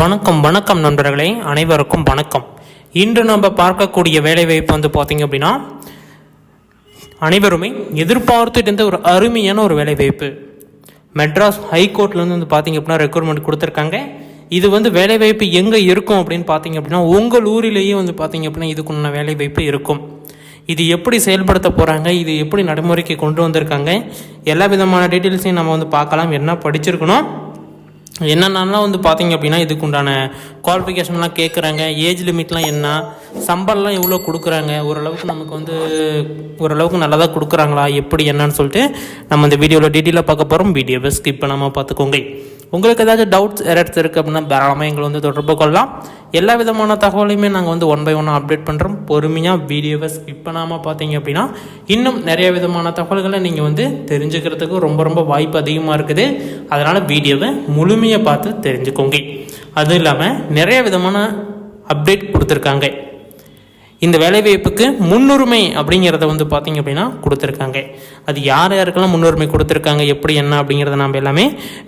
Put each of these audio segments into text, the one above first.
வணக்கம் வணக்கம் நண்பர்களே, அனைவருக்கும் வணக்கம். இன்று நம்ம பார்க்கக்கூடிய வேலைவாய்ப்பு வந்து பார்த்திங்க அப்படின்னா அனைவருமே எதிர்பார்த்துட்டு இருந்த ஒரு அருமையான ஒரு வேலைவாய்ப்பு. மெட்ராஸ் ஹைகோர்ட்லேருந்து வந்து பார்த்திங்க அப்படின்னா ரெக்ரூட்மெண்ட் கொடுத்துருக்காங்க. இது வந்து வேலைவாய்ப்பு எங்கே இருக்கும் அப்படின்னு பார்த்திங்க அப்படின்னா உங்கள் ஊரிலேயே வந்து பார்த்திங்க அப்படின்னா இதுக்குள்ள வேலைவாய்ப்பு இருக்கும். இது எப்படி செயல்படுத்த போகிறாங்க, இது எப்படி நடைமுறைக்கு கொண்டு வந்திருக்காங்க, எல்லா விதமான டீட்டெயில்ஸையும் நம்ம வந்து பார்க்கலாம். என்ன படிச்சிருக்கணும், என்னென்னலாம் வந்து பார்த்திங்க அப்படின்னா இதுக்கு உண்டான குவாலிஃபிகேஷன்லாம் கேட்குறாங்க, ஏஜ் லிமிட்லாம் என்ன, சம்பளம்லாம் எவ்வளோ கொடுக்குறாங்க, ஓரளவுக்கு நமக்கு வந்து ஓரளவுக்கு நல்லதாக கொடுக்குறாங்களா, எப்படி என்னன்னு சொல்லிட்டு நம்ம இந்த வீடியோவில் டீட்டெயிலாக பார்க்க போகிறோம். வீடியோவை ஸ்கிப் பண்ணாமல் பார்த்துக்கோங்க. உங்களுக்கு ஏதாச்சும் டவுட்ஸ் எரர்ஸ் இருக்குது அப்படின்னா தாராளமாக எங்களை வந்து தொடர்பு கொள்ளலாம். எல்லா விதமான தகவலையுமே நாங்கள் வந்து ஒன் பை ஒன்னாக அப்டேட் பண்ணுறோம். பொறுமையாக வீடியோவை ஸ்கிப் பண்ணாமல் பார்த்தீங்க அப்படின்னா இன்னும் நிறைய விதமான தகவல்களை நீங்கள் வந்து தெரிஞ்சுக்கிறதுக்கு ரொம்ப ரொம்ப வாய்ப்பு அதிகமாக இருக்குது. அதனால் வீடியோவை முழுமையாக பார்த்து தெரிஞ்சுக்கோங்க. அதுவும் இல்லாமல் நிறைய விதமான அப்டேட் கொடுத்துருக்காங்க. இந்த வேலைவாய்ப்புக்கு முன்னுரிமை அப்படிங்கிறத வந்து பார்த்திங்க அப்படின்னா கொடுத்துருக்காங்க. அது யார் யாருக்கெல்லாம் முன்னுரிமை கொடுத்துருக்காங்க, எப்படி என்ன அப்படிங்கிறத நம்ம எல்லாமே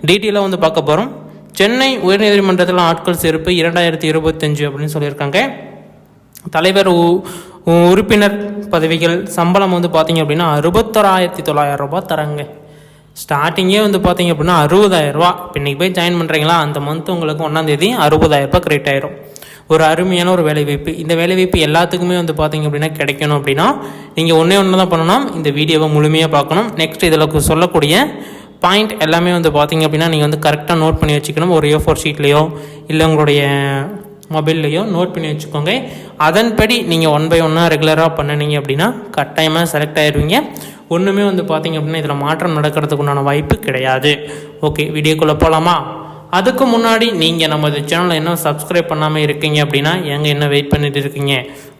டீட்டெயிலாக வந்து பார்க்க போகிறோம். சென்னை உயர்நீதிமன்றத்தில் ஆட்கள் சேர்ப்பு 2025 அப்படின்னு சொல்லியிருக்காங்க. தலைவர் உறுப்பினர் பதவிகள் சம்பளம் வந்து பார்த்திங்க அப்படின்னா 61,900 ரூபாய் தராங்க. ஸ்டார்டிங்கே வந்து பார்த்திங்க அப்படின்னா 60,000 ரூபா. இப்போ இன்றைக்கி போய் ஜாயின் பண்ணுறீங்களா, அந்த மந்த் உங்களுக்கு 1ஆம் தேதி 60,000 ரூபாய் கிரெடிட் ஆயிரும். ஒரு அருமையான ஒரு வேலைவாய்ப்பு. இந்த வேலைவாய்ப்பு எல்லாத்துக்குமே வந்து பார்த்திங்க அப்படின்னா கிடைக்கணும் அப்படின்னா நீங்கள் ஒன்றே தான் பண்ணணும், இந்த வீடியோவை முழுமையாக பார்க்கணும். நெக்ஸ்ட் இதில் சொல்லக்கூடிய பாயிண்ட் எல்லாமே வந்து பார்த்திங்க அப்படின்னா நீங்கள் வந்து கரெக்டாக நோட் பண்ணி வச்சுக்கணும். ஒரு A4 ஷீட்லேயோ இல்லை உங்களுடைய மொபைல்லையோ நோட் பண்ணி வச்சுக்கோங்க. அதன்படி நீங்கள் ஒன் பை ஒன்னாக ரெகுலராக பண்ணினீங்க அப்படின்னா கட்டாயமாக செலக்ட் ஆயிடுவீங்க. ஒன்றுமே வந்து பார்த்திங்க அப்படின்னா இதில் மாற்றம் நடக்கிறதுக்கு உண்டான வாய்ப்பு கிடையாது. ஓகே, வீடியோக்குள்ளே போகலாமா? அதுக்கு முன்னாடி நீங்கள் நம்ம சேனலில் இன்னும் சப்ஸ்கிரைப் பண்ணாமல் இருக்கீங்க அப்படின்னா என்ன வெயிட் பண்ணிட்டு இருக்கீங்க?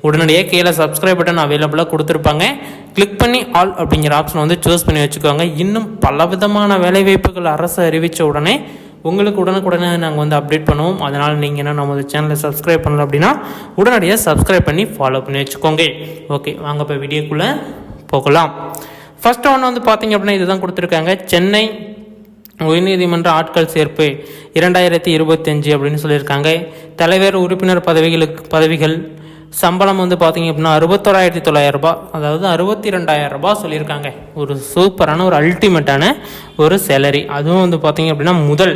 உடனடியாக கீழே சப்ஸ்கிரைப் பட்டன் அவைலபிளாக கொடுத்துருப்பாங்க. கிளிக் பண்ணி ஆல் அப்படிங்கிற ஆப்ஷன் வந்து சூஸ் பண்ணி வச்சுக்கோங்க. இன்னும் பல விதமான வேலைவாய்ப்புகள் அரசு அறிவித்த உடனே உங்களுக்கு உடனுக்குடனே நாங்கள் வந்து அப்டேட் பண்ணுவோம். அதனால் நீங்கள் நம்ம சேனலை சப்ஸ்கிரைப் பண்ணல அப்படின்னா உடனடியாக சப்ஸ்கிரைப் பண்ணி ஃபாலோ பண்ணி வச்சுக்கோங்க. ஓகே, வாங்க இப்போ வீடியோக்குள்ளே போகலாம். ஃபர்ஸ்ட் ஒன்று வந்து பார்த்திங்க அப்படின்னா இதுதான் கொடுத்துருக்காங்க. சென்னை உயர்நீதிமன்ற ஆட்கள் சேர்ப்பு 2025 அப்படின்னு சொல்லியிருக்காங்க. தலைவர் உறுப்பினர் பதவிகள் சம்பளம் வந்து பார்த்திங்க அப்படின்னா 61,900 ரூபாய், அதாவது 62,000 ரூபாய் சொல்லியிருக்காங்க. ஒரு சூப்பரான ஒரு அல்டிமேட்டான ஒரு சேலரி. அதுவும் வந்து பார்த்திங்க அப்படின்னா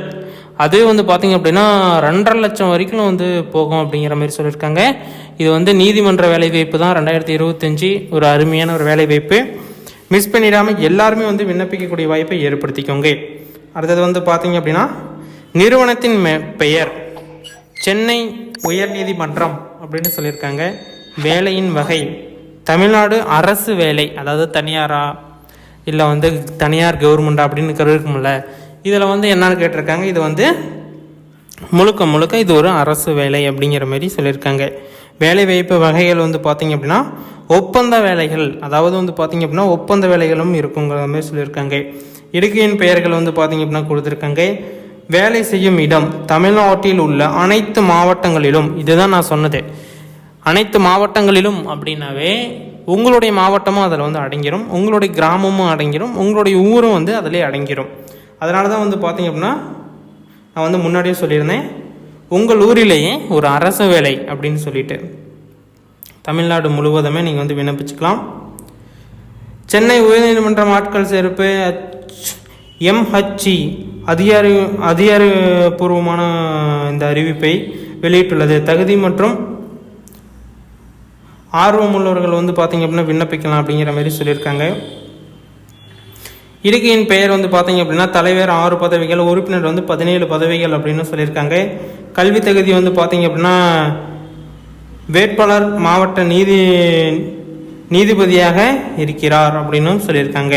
அதுவே வந்து பார்த்திங்க அப்படின்னா 2.5 லட்சம் வரைக்கும் வந்து போகும் அப்படிங்கிற மாதிரி சொல்லியிருக்காங்க. இது வந்து நீதிமன்ற வேலைவாய்ப்பு தான். 2025 ஒரு அருமையான ஒரு வேலைவாய்ப்பு. மிஸ் பண்ணிடாமல் எல்லாருமே வந்து விண்ணப்பிக்கக்கூடிய வாய்ப்பை ஏற்படுத்திக்கோங்க. அடுத்தது வந்து பார்த்திங்க அப்படின்னா நிறுவனத்தின் பெயர் சென்னை உயர்நீதிமன்றம் அப்படின்னு சொல்லியிருக்காங்க. வேலையின் வகை தமிழ்நாடு அரசு வேலை, அதாவது தனியாரா இல்லை வந்து தனியார் கவர்மெண்டா அப்படின்னு இருக்கும்ல, இதில் வந்து என்னன்னு கேட்டிருக்காங்க. இது வந்து முழுக்க இது ஒரு அரசு வேலை அப்படிங்கிற மாதிரி சொல்லியிருக்காங்க. வேலை வாய்ப்பு வகைகள் வந்து பார்த்திங்க அப்படின்னா ஒப்பந்த வேலைகள், அதாவது வந்து பார்த்திங்க அப்படின்னா ஒப்பந்த வேலைகளும் இருக்குங்கிற மாதிரி சொல்லியிருக்காங்க. இடுகையின் பெயர்கள் வந்து பார்த்திங்க அப்படின்னா கொடுத்துருக்காங்க. வேலை செய்யும் இடம் தமிழ்நாட்டில் உள்ள அனைத்து மாவட்டங்களிலும், இதுதான் நான் சொன்னது, அனைத்து மாவட்டங்களிலும் அப்படின்னாவே உங்களுடைய மாவட்டமும் அதில் வந்து அடங்கிடும், உங்களுடைய கிராமமும் அடங்கிடும், உங்களுடைய ஊரும் வந்து அதிலே அடங்கிடும். அதனால தான் வந்து பார்த்திங்க அப்படின்னா நான் வந்து முன்னாடியே சொல்லியிருந்தேன், உங்கள் ஊரிலேயே ஒரு அரசு வேலை அப்படின்னு சொல்லிட்டு தமிழ்நாடு முழுவதுமே நீங்கள் வந்து விண்ணப்பிச்சுக்கலாம். சென்னை உயர்நீதிமன்றம் ஆட்கள் சேர்ப்பு MHC அதிகாரப்பூர்வமான இந்த அறிவிப்பை வெளியிட்டுள்ளது. தகுதி மற்றும் ஆர்வம் உள்ளவர்கள் வந்து பார்த்திங்க அப்படின்னா விண்ணப்பிக்கலாம் அப்படிங்கிற மாதிரி சொல்லியிருக்காங்க. இடுகையின் பெயர் வந்து பார்த்திங்க அப்படின்னா தலைவர் 6 பதவிகள், உறுப்பினர் வந்து 17 பதவிகள் அப்படின்னு சொல்லியிருக்காங்க. கல்வி தகுதி வந்து பார்த்திங்க அப்படின்னா வேட்பாளர் மாவட்ட நீதிபதியாக இருக்கிறார் அப்படின்னு சொல்லியிருக்காங்க.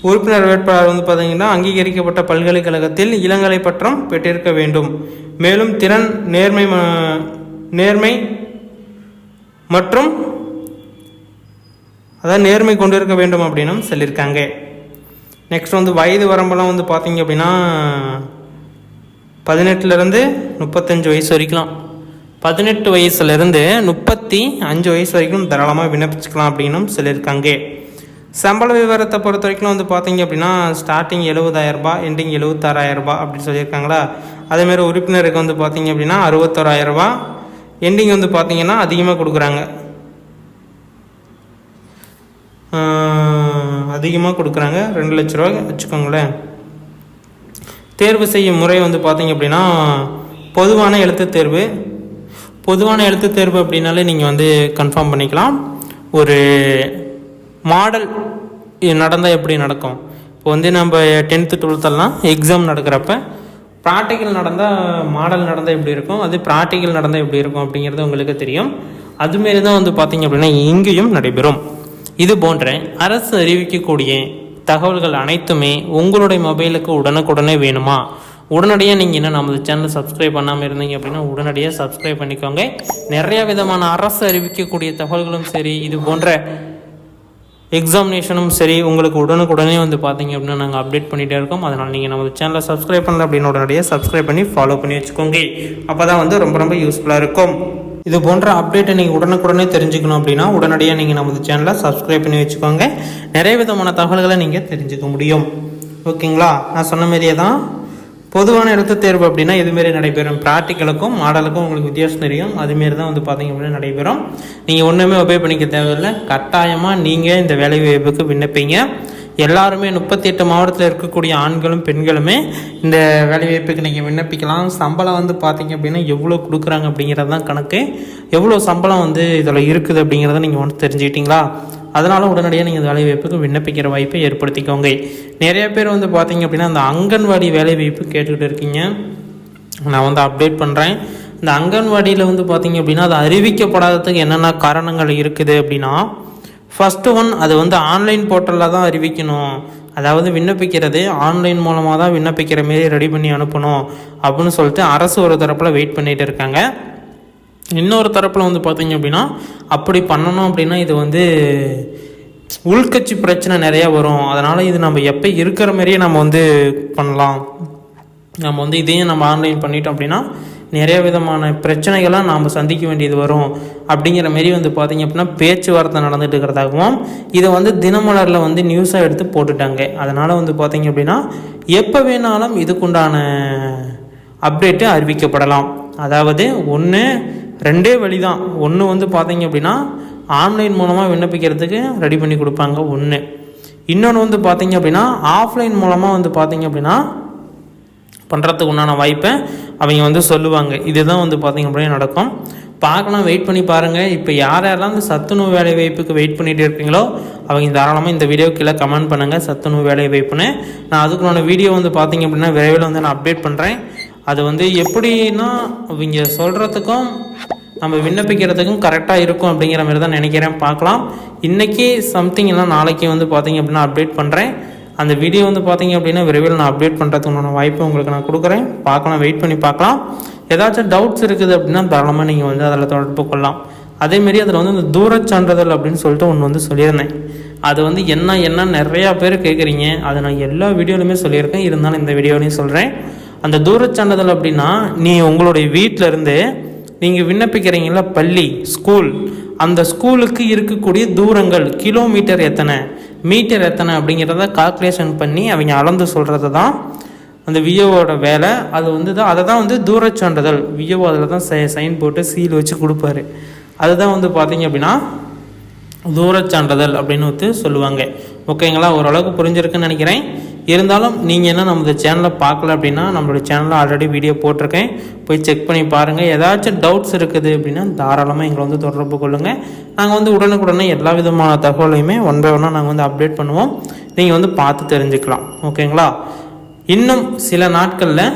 உறுப்பினர் வேட்பாளர் வந்து பார்த்தீங்கன்னா அங்கீகரிக்கப்பட்ட பல்கலைக்கழகத்தில் இளங்கலை பட்டம் பெற்றிருக்க வேண்டும். மேலும் திறன், நேர்மை மற்றும் அதாவது நேர்மை கொண்டிருக்க வேண்டும் அப்படின்னு சொல்லியிருக்காங்க. நெக்ஸ்ட் வந்து வயது வரம்பெல்லாம் வந்து பார்த்தீங்க அப்படின்னா 18லேருந்து 35 வயசு வரைக்கும், 18 வயசுலேருந்து 35 வயசு வரைக்கும் தாராளமாக விண்ணப்பிச்சுக்கலாம் அப்படின்னு சொல்லியிருக்காங்க. சம்பள விவரத்தை பொறுத்த வரைக்கும் வந்து பார்த்தீங்க அப்படின்னா ஸ்டார்டிங் 70,000 ரூபாய், எண்டிங் 76,000 ரூபாய் அப்படி சொல்லியிருக்காங்களா. அதேமாதிரி உறுப்பினருக்கு வந்து பார்த்தீங்க அப்படின்னா 61,000 ரூபா. எண்டிங் வந்து பார்த்தீங்கன்னா அதிகமாக கொடுக்குறாங்க, அதிகமாக கொடுக்குறாங்க, 2 லட்ச ரூபா வச்சுக்கோங்களேன். தேர்வு செய்யும் முறை வந்து பார்த்தீங்க அப்படின்னா பொதுவான எழுத்துத் தேர்வு. பொதுவான எழுத்துத் தேர்வு அப்படின்னாலே நீங்கள் வந்து கன்ஃபார்ம் பண்ணிக்கலாம். ஒரு மாடல் நடந்தால் எப்படி நடக்கும், இப்போ வந்து நம்ம 10th 12th எக்ஸாம் நடக்கிறப்ப ப்ராக்டிக்கல் நடந்தால் மாடல் நடந்தால் எப்படி இருக்கும், அது ப்ராக்டிக்கல் நடந்தால் எப்படி இருக்கும் அப்படிங்கிறது உங்களுக்கு தெரியும். அதுமாரி தான் வந்து பார்த்திங்க அப்படின்னா இங்கேயும் நடைபெறும். இது போன்ற அரசு அறிவிக்கக்கூடிய தகவல்கள் அனைத்துமே உங்களுடைய மொபைலுக்கு உடனுக்குடனே வேணுமா, உடனடியாக நீங்கள் இன்னும் நமது சேனலை சப்ஸ்கிரைப் பண்ணாமல் இருந்தீங்க அப்படின்னா உடனடியாக சப்ஸ்கிரைப் பண்ணிக்கோங்க. நிறைய விதமான அரசு அறிவிக்கக்கூடிய தகவல்களும் சரி, இது போன்ற எக்ஸாமினேஷனும் சரி உங்களுக்கு உடனுக்குடனே வந்து பார்த்தீங்க அப்படின்னா நாங்கள் அப்டேட் பண்ணிகிட்டே இருக்கோம். அதனால் நீங்கள் நமது சேனலை சப்ஸ்கிரைப் பண்ணல அப்படின்னு உடனடியாக சப்ஸ்கிரைப் பண்ணி ஃபாலோ பண்ணி வச்சுக்கோங்க. அப்போ தான் வந்து ரொம்ப ரொம்ப யூஸ்ஃபுல்லாக இருக்கும். இது போன்ற அப்டேட்டை நீங்கள் உடனுக்குடனே தெரிஞ்சுக்கணும் அப்படின்னா உடனடியாக நீங்கள் நமது சேனலை சப்ஸ்கிரைப் பண்ணி வச்சுக்கோங்க. நிறைய விதமான தகவல்களை நீங்கள் தெரிஞ்சுக்க முடியும். ஓகேங்களா? நான் சொன்ன மாதிரியே தான் பொதுவான எழுத்துத் தேர்வு அப்படின்னா இதுமாரி நடைபெறும். ப்ராக்டிக்கலுக்கும் மாடலுக்கும் உங்களுக்கு வித்தியாசம் தெரியும். அதுமாரி தான் வந்து பார்த்தீங்க அப்படின்னா நடைபெறும். நீங்கள் ஒன்றுமே ஒபே பண்ணிக்க தேவையில்லை. கட்டாயமாக நீங்கள் இந்த வேலை வாய்ப்புக்கு விண்ணப்பிங்க. எல்லாருமே 38 மாவட்டத்தில் இருக்கக்கூடிய ஆண்களும் பெண்களுமே இந்த வேலைவாய்ப்புக்கு நீங்கள் விண்ணப்பிக்கலாம். சம்பளம் வந்து பார்த்தீங்க அப்படின்னா எவ்வளோ கொடுக்குறாங்க அப்படிங்கிறது தான் கணக்கு. எவ்வளோ சம்பளம் வந்து இதில் இருக்குது அப்படிங்கிறத நீங்கள் வந்து தெரிஞ்சுக்கிட்டீங்களா? அதனால் உடனடியாக நீங்கள் இந்த வேலைவாய்ப்புக்கு விண்ணப்பிக்கிற வாய்ப்பை ஏற்படுத்திக்கோங்க. நிறைய பேர் வந்து பார்த்தீங்க அப்படின்னா அந்த அங்கன்வாடி வேலைவாய்ப்பு கேட்டுக்கிட்டு இருக்கீங்க. நான் வந்து அப்டேட் பண்ணுறேன். இந்த அங்கன்வாடியில் வந்து பார்த்தீங்க அப்படின்னா அது அறிவிக்கப்படாததுக்கு என்னென்ன காரணங்கள் இருக்குது அப்படின்னா, ஃபஸ்ட்டு ஒன், அது வந்து ஆன்லைன் போர்ட்டலில் தான் அறிவிக்கணும். அதாவது விண்ணப்பிக்கிறது ஆன்லைன் மூலமாக தான் விண்ணப்பிக்கிற மாரி ரெடி பண்ணி அனுப்பணும் அப்படின்னு சொல்லிட்டு அரசு ஒரு தரப்பில் வெயிட் பண்ணிகிட்டு இருக்காங்க. இன்னொரு தரப்பில் வந்து பார்த்தீங்க அப்படின்னா அப்படி பண்ணணும் அப்படின்னா இது வந்து உள்கட்சி பிரச்சனை நிறையா வரும். அதனால் இது நம்ம எப்போ இருக்கிற மாதிரியே நம்ம வந்து பண்ணலாம். நம்ம வந்து இதையும் நம்ம ஆன்லைன் பண்ணிட்டோம் அப்படின்னா நிறைய விதமான பிரச்சனைகள்லாம் நாம் சந்திக்க வேண்டியது வரும் அப்படிங்கிற மாரி வந்து பார்த்திங்க அப்படின்னா பேச்சுவார்த்தை நடந்துட்டு இருக்கிறதாகவும் இதை வந்து தினமலரில் வந்து நியூஸாக எடுத்து போட்டுட்டாங்க. அதனால் வந்து பார்த்திங்க அப்படின்னா எப்போ வேணாலும் இதுக்குண்டான அப்டேட்டு அறிவிக்கப்படலாம். அதாவது ரெண்டே வழி தான். ஒன்று வந்து பார்த்திங்க அப்படின்னா ஆன்லைன் மூலமாக விண்ணப்பிக்கிறதுக்கு ரெடி பண்ணி கொடுப்பாங்க ஒன்று. இன்னொன்று வந்து பார்த்திங்க அப்படின்னா ஆஃப்லைன் மூலமாக வந்து பார்த்திங்க அப்படின்னா பண்ணுறதுக்கு உண்டான வாய்ப்பை அவங்க வந்து சொல்லுவாங்க. இதுதான் வந்து பார்த்திங்க அப்படின்னா நடக்கும். பார்க்கலாம், வெயிட் பண்ணி பாருங்கள். இப்போ யாரெல்லாம் இந்த சத்துணவு வேலை வாய்ப்புக்கு வெயிட் பண்ணிகிட்டு இருக்கீங்களோ அவங்க தாராளமாக இந்த வீடியோ கீழே கமெண்ட் பண்ணுங்கள் சத்துணவு வேலை வாய்ப்புன்னு. நான் அதுக்குள்ளான வீடியோ வந்து பார்த்திங்க அப்படின்னா விரைவில் வந்து நான் அப்டேட் பண்ணுறேன். அது வந்து எப்படின்னா அவங்க சொல்கிறதுக்கும் நம்ம விண்ணப்பிக்கிறதுக்கும் கரெக்டாக இருக்கும் அப்படிங்கிற மாதிரி தான் நினைக்கிறேன். பார்க்கலாம். இன்றைக்கி சம்திங் இல்லை நாளைக்கு வந்து பார்த்திங்க அப்படின்னா அப்டேட் பண்ணுறேன். அந்த வீடியோ வந்து பார்த்திங்க அப்படின்னா விரைவில் நான் அப்டேட் பண்ணுறதுக்கான வாய்ப்பு உங்களுக்கு நான் கொடுக்குறேன். பார்க்கலாம், வெயிட் பண்ணி பார்க்கலாம். ஏதாச்சும் டவுட்ஸ் இருக்குது அப்படின்னா தாராளமாக நீங்கள் வந்து அதில் தொடர்பு கொள்ளலாம். அதேமாரி அதில் வந்து இந்த தூரச் சான்றிதழ் அப்படின்னு சொல்லிட்டு ஒன்று வந்து சொல்லியிருந்தேன். அது வந்து என்ன நிறையா பேர் கேட்குறீங்க. அதை நான் எல்லா வீடியோலையுமே சொல்லியிருக்கேன். இருந்தாலும் இந்த வீடியோலையும் சொல்கிறேன். அந்த தூரச் சான்றிதழ் அப்படின்னா நீ உங்களுடைய வீட்டில் இருந்து நீங்கள் விண்ணப்பிக்கிறீங்களா பள்ளி, ஸ்கூல், அந்த ஸ்கூலுக்கு இருக்கக்கூடிய தூரங்கள், கிலோமீட்டர் எத்தனை, மீட்டர் எத்தனை அப்படிங்கிறத கால்குலேஷன் பண்ணி அவங்க அளந்து சொல்கிறது தான் அந்த விஓவோட வேலை. அது வந்து அதை தான் வந்து தூரச் சான்றிதழ். விஓ அதில் தான் சைன் போட்டு சீல் வச்சு கொடுப்பாரு. அதுதான் வந்து பார்த்திங்க அப்படின்னா தூரச் சான்றிதழ் அப்படின்னு வந்து சொல்லுவாங்க. ஓகேங்களா? ஓரளவுக்கு புரிஞ்சிருக்குன்னு நினைக்கிறேன். இருந்தாலும் நீங்கள் என்ன நம்ம சேனலை பார்க்கல அப்படின்னா நம்மளோட சேனலில் ஆல்ரெடி வீடியோ போட்டிருக்கேன், போய் செக் பண்ணி பாருங்கள். ஏதாச்சும் டவுட்ஸ் இருக்குது அப்படின்னா தாராளமாக எங்களை வந்து தொடர்பு கொள்ளுங்கள். நாங்கள் வந்து உடனுக்குடனே எல்லா விதமான தகவலையுமே ஒன் பை ஒன்னாக நாங்கள் வந்து அப்டேட் பண்ணுவோம். நீங்கள் வந்து பார்த்து தெரிஞ்சுக்கலாம். ஓகேங்களா? இன்னும் சில நாட்களில்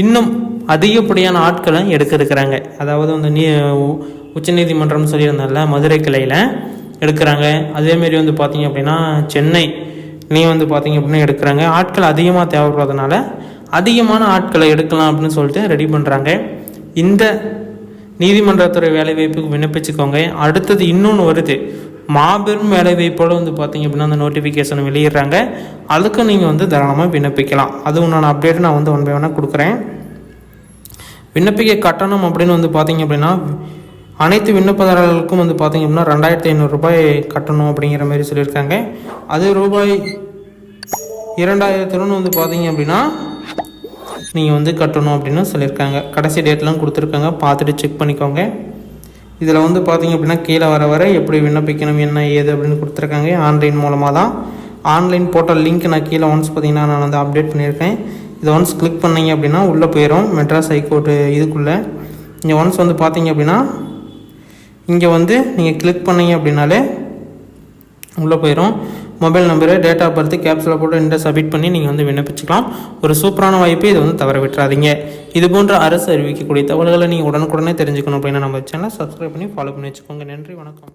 இன்னும் அதிகப்படியான ஆட்களை எடுக்கிறாங்க. அதாவது வந்து உச்சநீதிமன்றம் சொல்லியிருந்தால மதுரை கிளையில் எடுக்கிறாங்க. அதேமாரி வந்து பார்த்திங்க அப்படின்னா சென்னை வந்து பார்த்திங்க அப்படின்னா எடுக்கிறாங்க. ஆட்கள் அதிகமாக தேவைப்படுறதுனால அதிகமான ஆட்களை எடுக்கலாம் அப்படின்னு சொல்லிட்டு ரெடி பண்ணுறாங்க. இந்த நீதிமன்றத்துறை வேலைவாய்ப்புக்கு விண்ணப்பிச்சுக்கோங்க. அடுத்தது இன்னொன்று வருது, மாபெரும் வேலைவாய்ப்போடு வந்து பார்த்திங்க அப்படின்னா அந்த நோட்டிஃபிகேஷன் வெளியிடுறாங்க. அதுக்கும் நீங்கள் வந்து தாராளமாக விண்ணப்பிக்கலாம். அது உண்டான அப்டேட் நான் வந்து ஒன் பை ஒன்னாக கொடுக்குறேன். விண்ணப்பிக்க கட்டணம் அப்படின்னு வந்து பார்த்திங்க அப்படின்னா அனைத்து விண்ணப்பதாரர்களுக்கும் வந்து பார்த்திங்க அப்படின்னா 2500 ரூபாய் கட்டணும் அப்படிங்கிற மாதிரி சொல்லியிருக்காங்க. அது ரூபாய் 2000 வந்து பார்த்திங்க அப்படின்னா நீங்கள் வந்து கட்டணும் அப்படின்னு சொல்லியிருக்காங்க. கடைசி டேட்லாம் கொடுத்துருக்காங்க, பார்த்துட்டு செக் பண்ணிக்கோங்க. இதில் வந்து பார்த்திங்க அப்படின்னா கீழே வர எப்படி விண்ணப்பிக்கணும் என்ன ஏது அப்படின்னு கொடுத்துருக்காங்க. ஆன்லைன் மூலமாக தான். ஆன்லைன் போர்ட்டல் லிங்க் நான் கீழே ஒன்ஸ் பார்த்திங்கன்னா நான் வந்து அப்டேட் பண்ணியிருக்கேன். இதை ஒன்ஸ் கிளிக் பண்ணிங்க அப்படின்னா உள்ளே போயிடும் மெட்ராஸ் ஹைகோர்ட்டு இதுக்குள்ளே. இங்கே ஒன்ஸ் வந்து பார்த்திங்க அப்படின்னா இங்கே வந்து நீங்கள் கிளிக் பண்ணிங்க அப்படின்னாலே உள்ளே போயிடும். Mobile number, date of birth, கேப்ஸில் போட்டு இந்த சப்மிட் பண்ணி நீங்கள் வந்து விண்ணப்பிச்சுக்கலாம். ஒரு சூப்பரான வாய்ப்பு, இதை வந்து தவற விட்டுறாதீங்க. இது போன்ற அரசு அறிவிக்கக்கூடிய தகவல்களை நீங்கள் உடனுக்குடனே தெரிஞ்சுக்கணும் அப்படின்னா நம்ம சேனலை சப்ஸ்கிரைப் பண்ணி ஃபாலோ பண்ணி வச்சுக்கோங்க. நன்றி, வணக்கம்.